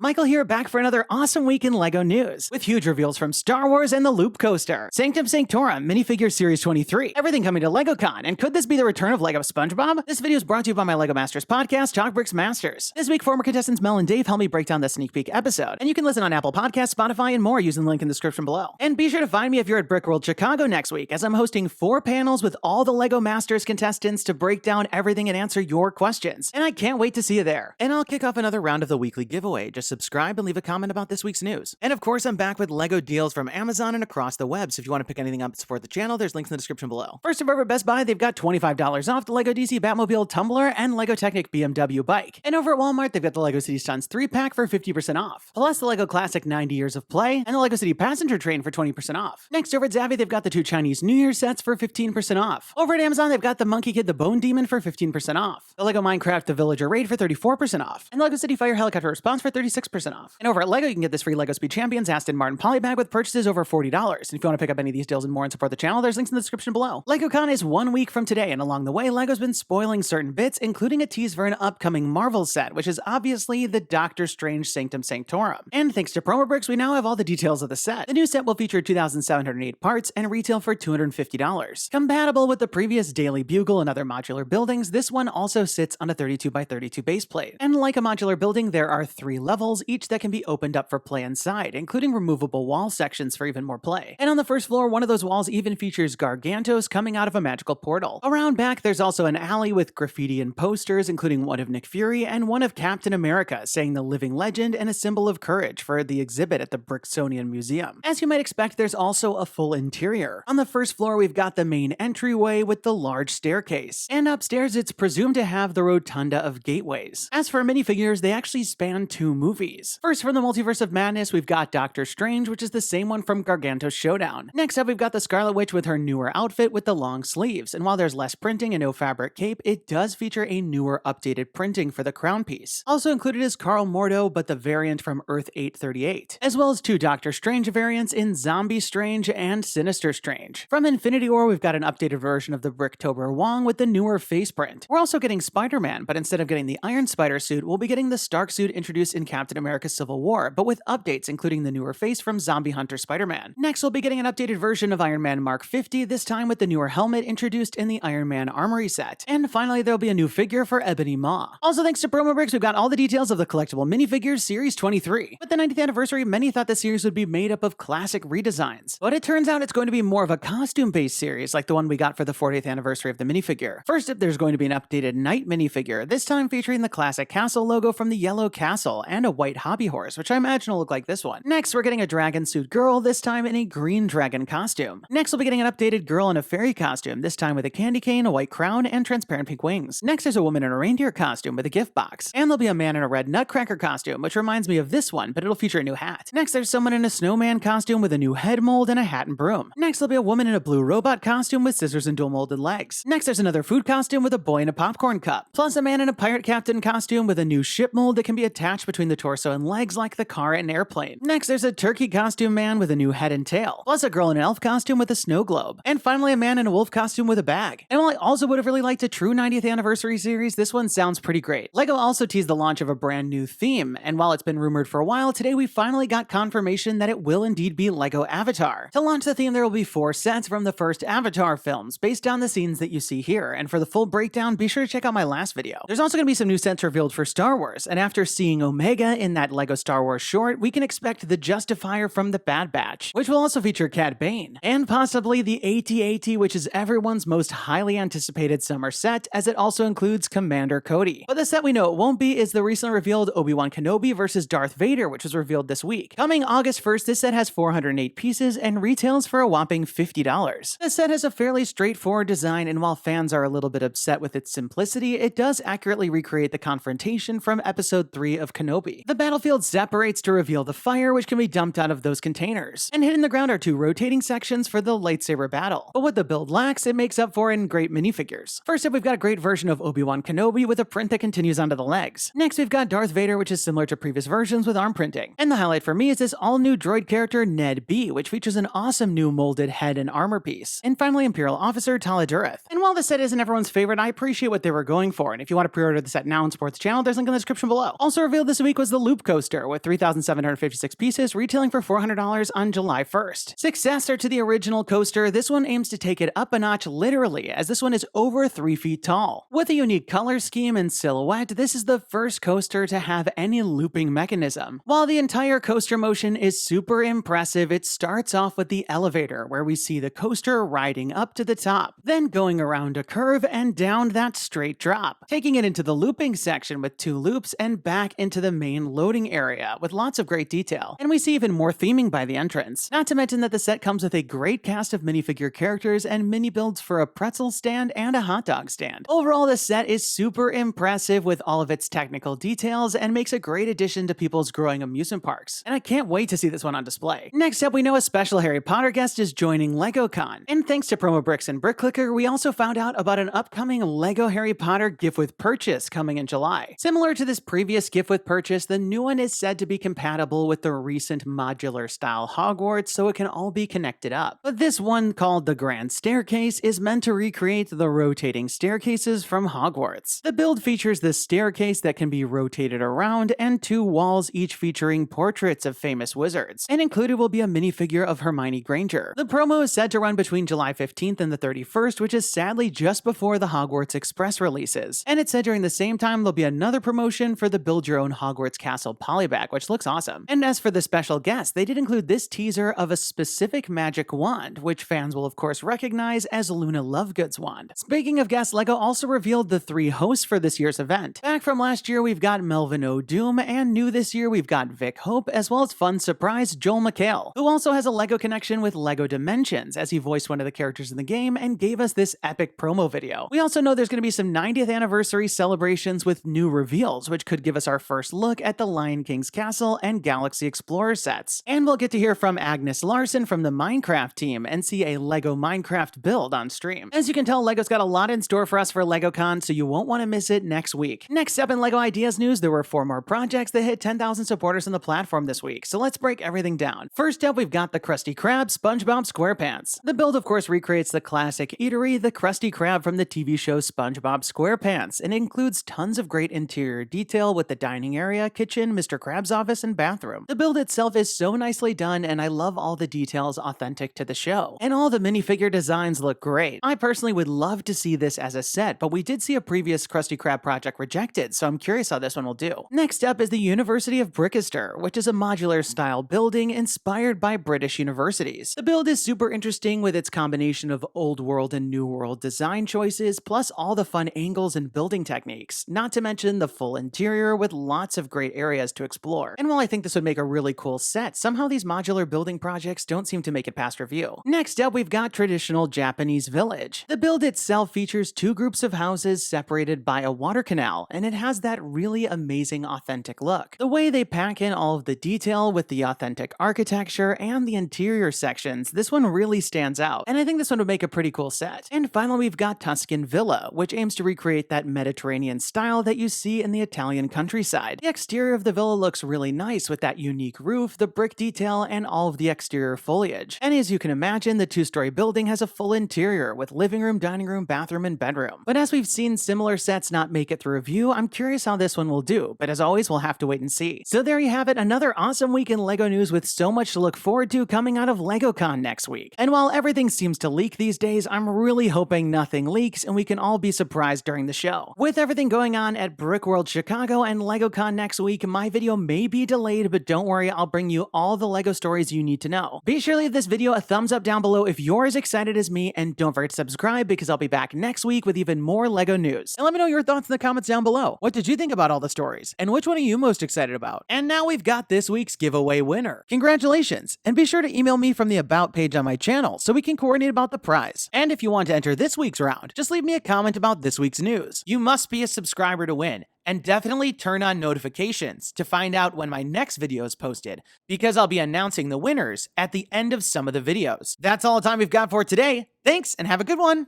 Michael here, back for another awesome week in LEGO news, with huge reveals from Star Wars and the Loop Coaster, Sanctum Sanctorum, Minifigures Series 23, everything coming to LEGOCon, and could this be the return of LEGO Spongebob? This video is brought to you by my LEGO Masters podcast, TalkBricks Masters. This week, former contestants Mel and Dave helped me break down the sneak peek episode, and you can listen on Apple Podcasts, Spotify, and more using the link in the description below. And be sure to find me if you're at Brickworld Chicago next week, as I'm hosting 4 panels with all the LEGO Masters contestants to break down everything and answer your questions. And I can't wait to see you there. And I'll kick off another round of the weekly giveaway. Just subscribe and leave a comment about this week's news. And of course, I'm back with LEGO deals from Amazon and across the web, so if you want to pick anything up to support the channel, there's links in the description below. First over at Best Buy, they've got $25 off the LEGO DC Batmobile Tumbler and LEGO Technic BMW bike. And over at Walmart, they've got the LEGO City Stunts 3-pack for 50% off, plus the LEGO Classic 90 Years of Play and the LEGO City Passenger Train for 20% off. Next over at Zavvi, they've got the 2 Chinese New Year sets for 15% off. Over at Amazon, they've got the Monkey Kid the Bone Demon for 15% off, the LEGO Minecraft the Villager Raid for 34% off, and LEGO City Fire Helicopter Response for 36% off. And over at LEGO, you can get this free LEGO Speed Champions Aston Martin Polybag with purchases over $40. And if you want to pick up any of these deals and more and support the channel, there's links in the description below. LEGOCon is 1 week from today, and along the way, LEGO's been spoiling certain bits, including a tease for an upcoming Marvel set, which is obviously the Doctor Strange Sanctum Sanctorum. And thanks to TalkBricks, we now have all the details of the set. The new set will feature 2,708 parts and retail for $250. Compatible with the previous Daily Bugle and other modular buildings, this one also sits on a 32x32 base plate. And like a modular building, there are 3 levels, each that can be opened up for play inside, including removable wall sections for even more play. And on the first floor, one of those walls even features Gargantos coming out of a magical portal. Around back, there's also an alley with graffiti and posters, including one of Nick Fury and one of Captain America, saying the living legend and a symbol of courage for the exhibit at the Bricksonian Museum. As you might expect, there's also a full interior. On the first floor, we've got the main entryway with the large staircase. And upstairs, it's presumed to have the rotunda of gateways. As for minifigures, they actually span 2 movies. First, from the Multiverse of Madness, we've got Doctor Strange, which is the same one from Gargantos Showdown. Next up, we've got the Scarlet Witch with her newer outfit with the long sleeves. And while there's less printing and no fabric cape, it does feature a newer updated printing for the crown piece. Also included is Karl Mordo, but the variant from Earth 838, as well as 2 Doctor Strange variants in Zombie Strange and Sinister Strange. From Infinity War, we've got an updated version of the Bricktober Wong with the newer face print. We're also getting Spider-Man, but instead of getting the Iron Spider suit, we'll be getting the Stark suit introduced in Captain America Civil War, but with updates including the newer face from Zombie Hunter Spider-Man. Next, we'll be getting an updated version of Iron Man Mark 50, this time with the newer helmet introduced in the Iron Man Armory set. And finally, there'll be a new figure for Ebony Maw. Also, thanks to TalkBricks, we've got all the details of the collectible minifigures Series 23. With the 90th anniversary, many thought the series would be made up of classic redesigns, but it turns out it's going to be more of a costume-based series like the one we got for the 40th anniversary of the minifigure. First up, there's going to be an updated Knight minifigure, this time featuring the classic castle logo from the yellow castle and a white hobby horse, which I imagine will look like this one. Next, we're getting a dragon suit girl, this time in a green dragon costume. Next, we'll be getting an updated girl in a fairy costume, this time with a candy cane, a white crown, and transparent pink wings. Next, there's a woman in a reindeer costume with a gift box. And there'll be a man in a red nutcracker costume, which reminds me of this one, but it'll feature a new hat. Next, there's someone in a snowman costume with a new head mold and a hat and broom. Next, there'll be a woman in a blue robot costume with scissors and dual molded legs. Next, there's another food costume with a boy in a popcorn cup, plus a man in a pirate captain costume with a new ship mold that can be attached between the torso and legs like the car and airplane. Next, there's a turkey costume man with a new head and tail, plus a girl in an elf costume with a snow globe. And finally, a man in a wolf costume with a bag. And while I also would have really liked a true 90th anniversary series, this one sounds pretty great. LEGO also teased the launch of a brand new theme, and while it's been rumored for a while, today we finally got confirmation that it will indeed be LEGO Avatar. To launch the theme, there will be 4 sets from the first Avatar films, based on the scenes that you see here, and for the full breakdown, be sure to check out my last video. There's also going to be some new sets revealed for Star Wars, and after seeing Omega in that LEGO Star Wars short, we can expect the Justifier from the Bad Batch, which will also feature Cad Bane, and possibly the AT-AT, which is everyone's most highly anticipated summer set, as it also includes Commander Cody. But the set we know it won't be is the recently revealed Obi-Wan Kenobi versus Darth Vader, which was revealed this week. Coming August 1st, this set has 408 pieces and retails for a whopping $50. The set has a fairly straightforward design, and while fans are a little bit upset with its simplicity, it does accurately recreate the confrontation from Episode 3 of Kenobi. The battlefield separates to reveal the fire, which can be dumped out of those containers, and hidden in the ground are 2 rotating sections for the lightsaber battle. But what the build lacks, it makes up for in great minifigures. First up, we've got a great version of Obi-Wan Kenobi with a print that continues onto the legs. Next, we've got Darth Vader, which is similar to previous versions with arm printing. And the highlight for me is this all-new droid character NED-B, which features an awesome new molded head and armor piece. And finally, Imperial Officer Tala Durith. And while the set isn't everyone's favorite, I appreciate what they were going for, and if you want to pre-order the set now and support the channel, there's a link in the description below. Also revealed this week was was the Loop Coaster with 3,756 pieces retailing for $400 on July 1st. Successor to the original coaster, this one aims to take it up a notch literally, as this one is over 3 feet tall. With a unique color scheme and silhouette, this is the first coaster to have any looping mechanism. While the entire coaster motion is super impressive, it starts off with the elevator, where we see the coaster riding up to the top, then going around a curve and down that straight drop, taking it into the looping section with 2 loops and back into the main loading area with lots of great detail. And we see even more theming by the entrance. Not to mention that the set comes with a great cast of minifigure characters and mini builds for a pretzel stand and a hot dog stand. Overall, the set is super impressive with all of its technical details and makes a great addition to people's growing amusement parks. And I can't wait to see this one on display. Next up, we know a special Harry Potter guest is joining LegoCon. And thanks to TalkBricks and BrickClicker, we also found out about an upcoming Lego Harry Potter gift with purchase coming in July. Similar to this previous gift with purchase, the new one is said to be compatible with the recent modular style Hogwarts, so it can all be connected up. But this one, called the Grand Staircase, is meant to recreate the rotating staircases from Hogwarts. The build features the staircase that can be rotated around and 2 walls each featuring portraits of famous wizards, and included will be a minifigure of Hermione Granger. The promo is said to run between July 15th and the 31st, which is sadly just before the Hogwarts Express releases. And it said during the same time there'll be another promotion for the Build Your Own Hogwarts Castle Polybag, which looks awesome. And as for the special guest, they did include this teaser of a specific magic wand, which fans will of course recognize as Luna Lovegood's wand. Speaking of guests, LEGO also revealed the 3 hosts for this year's event. Back from last year, we've got Melvin O'Doom, and new this year, we've got Vic Hope, as well as fun surprise Joel McHale, who also has a LEGO connection with LEGO Dimensions, as he voiced one of the characters in the game and gave us this epic promo video. We also know there's going to be some 90th anniversary celebrations with new reveals, which could give us our first look at the Lion King's castle and Galaxy Explorer sets. And we'll get to hear from Agnes Larson from the Minecraft team and see a LEGO Minecraft build on stream. As you can tell, LEGO's got a lot in store for us for LEGOCon, so you won't want to miss it next week. Next up in LEGO Ideas news, there were 4 more projects that hit 10,000 supporters on the platform this week, so let's break everything down. First up, we've got the Krusty Krab SpongeBob SquarePants. The build, of course, recreates the classic eatery, the Krusty Krab from the TV show SpongeBob SquarePants, and includes tons of great interior detail with the dining area, kitchen, Mr. Krabs' office, and bathroom. The build itself is so nicely done, and I love all the details authentic to the show. And all the minifigure designs look great. I personally would love to see this as a set, but we did see a previous Krusty Krab project rejected, so I'm curious how this one will do. Next up is the University of Brickester, which is a modular style building inspired by British universities. The build is super interesting with its combination of old world and new world design choices, plus all the fun angles and building techniques, not to mention the full interior with lots of great areas to explore. And while I think this would make a really cool set, somehow these modular building projects don't seem to make it past review. Next up, we've got traditional Japanese village. The build itself features 2 groups of houses separated by a water canal, and it has that really amazing authentic look. The way they pack in all of the detail with the authentic architecture and the interior sections, this one really stands out, and I think this one would make a pretty cool set. And finally, we've got Tuscan Villa, which aims to recreate that Mediterranean style that you see in the Italian countryside. The exterior of the villa looks really nice with that unique roof, the brick detail, and all of the exterior foliage. And as you can imagine, the 2-story building has a full interior with living room, dining room, bathroom, and bedroom. But as we've seen similar sets not make it through review, I'm curious how this one will do, but as always, we'll have to wait and see. So there you have it, another awesome week in LEGO news with so much to look forward to coming out of LEGOCon next week. And while everything seems to leak these days, I'm really hoping nothing leaks and we can all be surprised during the show. With everything going on at Brickworld Chicago and LEGOCon next week, my video may be delayed, but don't worry, I'll bring you all the LEGO stories you need to know. Be sure to leave this video a thumbs up down below if you're as excited as me, and don't forget to subscribe because I'll be back next week with even more LEGO news. And let me know your thoughts in the comments down below. What did you think about all the stories? And which one are you most excited about? And now we've got this week's giveaway winner. Congratulations! And be sure to email me from the About page on my channel so we can coordinate about the prize. And if you want to enter this week's round, just leave me a comment about this week's news. You must be a subscriber to win. And definitely turn on notifications to find out when my next video is posted, because I'll be announcing the winners at the end of some of the videos. That's all the time we've got for today. Thanks, and have a good one!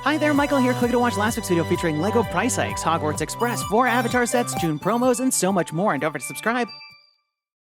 Hi there, Michael here. Click to watch last week's video featuring LEGO price hikes, Hogwarts Express, 4 Avatar sets, June promos, and so much more. And don't forget to subscribe.